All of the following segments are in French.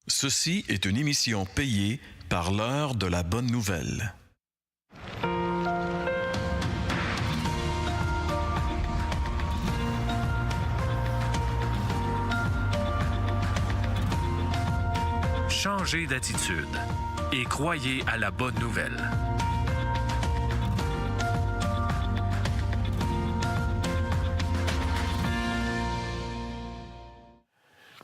Ceci est une émission payée par l'heure de la bonne nouvelle. Changez d'attitude et croyez à la bonne nouvelle.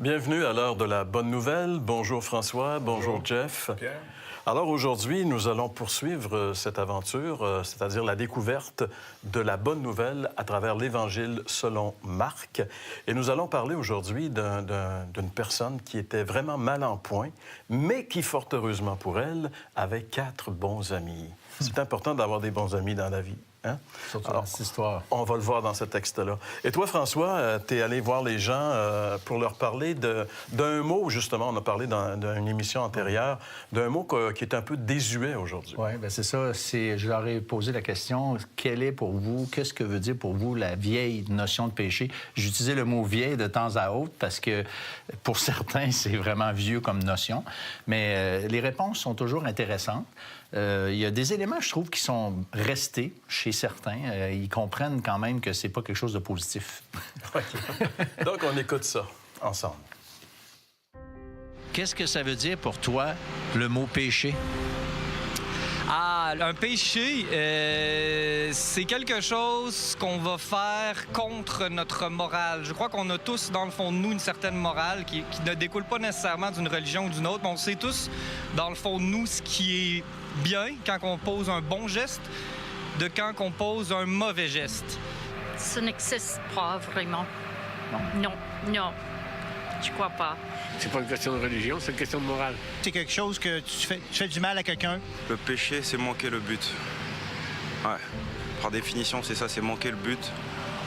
Bienvenue à l'heure de la bonne nouvelle. Bonjour François, bonjour Jeff. Pierre. Alors aujourd'hui, nous allons poursuivre cette aventure, c'est-à-dire la découverte de la bonne nouvelle à travers l'Évangile selon Marc. Et nous allons parler aujourd'hui d'une personne qui était vraiment mal en point, mais qui, fort heureusement pour elle, avait 4 bons amis. C'est important d'avoir des bons amis dans la vie. Hein? Surtout dans cette histoire. On va le voir dans ce texte-là. Et toi, François, tu es allé voir les gens pour leur parler d'un mot, justement, on a parlé dans une émission antérieure, d'un mot qui est un peu désuet aujourd'hui. Oui, bien c'est ça. Je leur ai posé la question, quelle est pour vous, qu'est-ce que veut dire pour vous la vieille notion de péché? J'utilisais le mot « vieille » de temps à autre parce que pour certains, c'est vraiment vieux comme notion. Mais les réponses sont toujours intéressantes. Il y a des éléments, je trouve, qui sont restés chez certains. Ils comprennent quand même que c'est pas quelque chose de positif. Donc, on écoute ça ensemble. Qu'est-ce que ça veut dire pour toi, le mot péché? Ah, un péché, c'est quelque chose qu'on va faire contre notre morale. Je crois qu'on a tous, dans le fond de nous, une certaine morale qui ne découle pas nécessairement d'une religion ou d'une autre, mais on sait tous, dans le fond de nous, ce qui est bien quand on pose un bon geste de quand on pose un mauvais geste. Ça n'existe pas vraiment. Non, je crois pas. C'est pas une question de religion, c'est une question de morale. C'est quelque chose que tu fais du mal à quelqu'un. Le péché, c'est manquer le but. Ouais. Par définition, c'est ça, c'est manquer le but.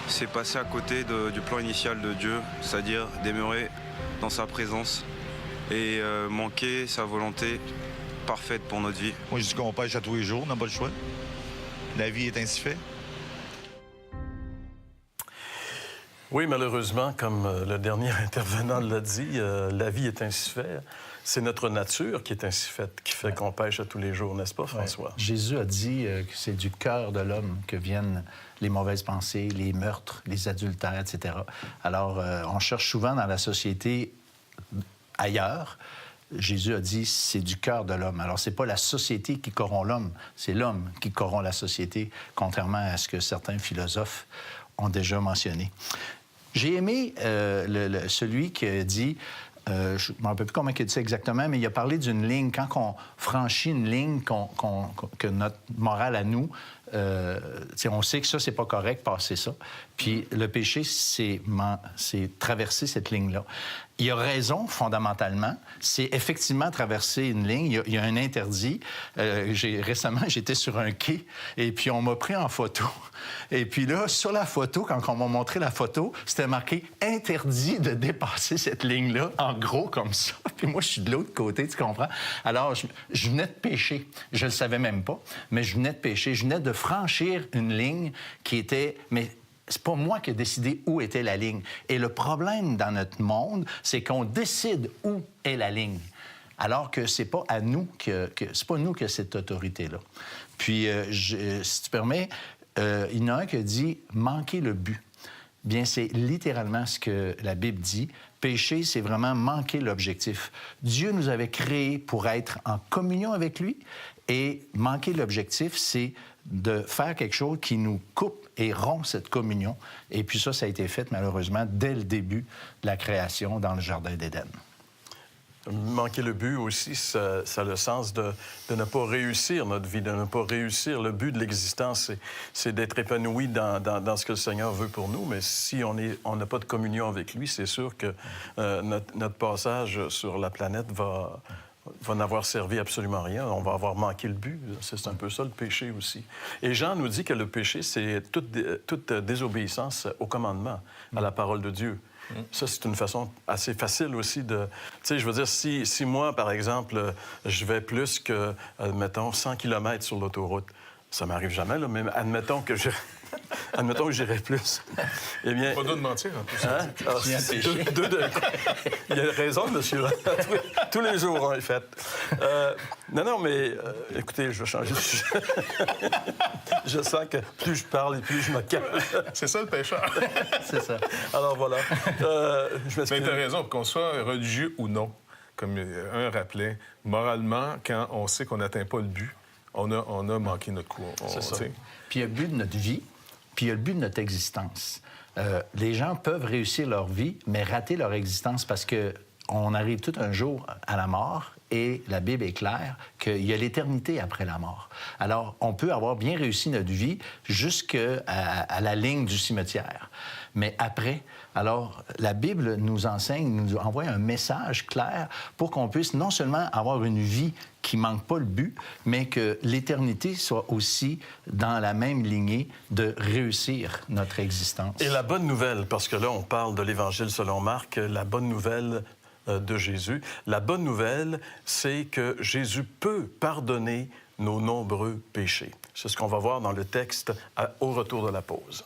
C'est passer à côté du plan initial de Dieu, c'est-à-dire demeurer dans sa présence et manquer sa volonté parfaite pour notre vie. Moi, je dis qu'on pêche à tous les jours, on n'a pas le choix. La vie est ainsi faite. Oui, malheureusement, comme le dernier intervenant l'a dit, la vie est ainsi faite. C'est notre nature qui est ainsi faite, qui fait qu'on pêche à tous les jours, n'est-ce pas, François? Ouais. Jésus a dit que c'est du cœur de l'homme que viennent les mauvaises pensées, les meurtres, les adultères, etc. Alors, on cherche souvent dans la société ailleurs. Jésus a dit, c'est du cœur de l'homme. Alors, c'est pas la société qui corrompt l'homme, c'est l'homme qui corrompt la société, contrairement à ce que certains philosophes ont déjà mentionné. J'ai aimé celui qui a dit, je ne me rappelle plus comment il dit ça exactement, mais il a parlé d'une ligne. Quand on franchit une ligne, que notre morale à nous, on sait que ça, c'est pas correct, passer ça. Puis le péché, c'est traverser cette ligne-là. Il a raison, fondamentalement. C'est effectivement traverser une ligne. Il y a un interdit. Récemment, j'étais sur un quai et puis on m'a pris en photo. Et puis là, sur la photo, quand on m'a montré la photo, c'était marqué « Interdit de dépasser cette ligne-là », en gros, comme ça. Puis moi, je suis de l'autre côté, tu comprends? Alors, je venais de pécher. Je le savais même pas, mais je venais de pécher. Je venais de franchir une ligne qui était... Mais c'est pas moi qui ai décidé où était la ligne. Et le problème dans notre monde, c'est qu'on décide où est la ligne, alors que c'est pas à nous c'est pas nous qui a cette autorité-là. Puis, si tu permets, il y en a un qui a dit « manquer le but ». Bien, c'est littéralement ce que la Bible dit. Pécher, c'est vraiment manquer l'objectif. Dieu nous avait créés pour être en communion avec lui, et manquer l'objectif, c'est de faire quelque chose qui nous coupe et rompt cette communion. Et puis ça a été fait, malheureusement, dès le début de la création dans le Jardin d'Éden. Manquer le but aussi, ça a le sens de ne pas réussir notre vie, de ne pas réussir. Le but de l'existence, c'est d'être épanoui dans ce que le Seigneur veut pour nous. Mais si on n'a pas de communion avec lui, c'est sûr que notre passage sur la planète va n'avoir servi absolument rien. On va avoir manqué le but. C'est un peu ça, le péché aussi. Et Jean nous dit que le péché, c'est toute désobéissance au commandement, à la parole de Dieu. Ça, c'est une façon assez facile aussi de... Tu sais, je veux dire, si moi, par exemple, je vais plus que, admettons, 100 km sur l'autoroute, ça m'arrive jamais, là, mais admettons que je... Admettons que j'irais plus. Eh bien... Pas d'eau de mentir, en plus. Hein? Il a raison, monsieur. Tous les jours, en fait. Non, mais écoutez, je vais changer de sujet. Je sens que plus je parle et plus je me calme. C'est ça, le pécheur. C'est ça. Alors, voilà. Je m'excuse. Mais tu as raison, qu'on soit religieux ou non, comme un rappelait, moralement, quand on sait qu'on n'atteint pas le but, on a manqué notre coup. C'est ça. Puis il y a le but de notre vie, puis il y a le but de notre existence. Les gens peuvent réussir leur vie, mais rater leur existence parce qu'on arrive tout un jour à la mort et la Bible est claire qu'il y a l'éternité après la mort. Alors, on peut avoir bien réussi notre vie jusqu'à la ligne du cimetière. Mais après, alors, la Bible nous enseigne, nous envoie un message clair pour qu'on puisse non seulement avoir une vie qui manque pas le but, mais que l'éternité soit aussi dans la même lignée de réussir notre existence. Et la bonne nouvelle, parce que là, on parle de l'Évangile selon Marc, la bonne nouvelle de Jésus. La bonne nouvelle, c'est que Jésus peut pardonner nos nombreux péchés. C'est ce qu'on va voir dans le texte au retour de la pause.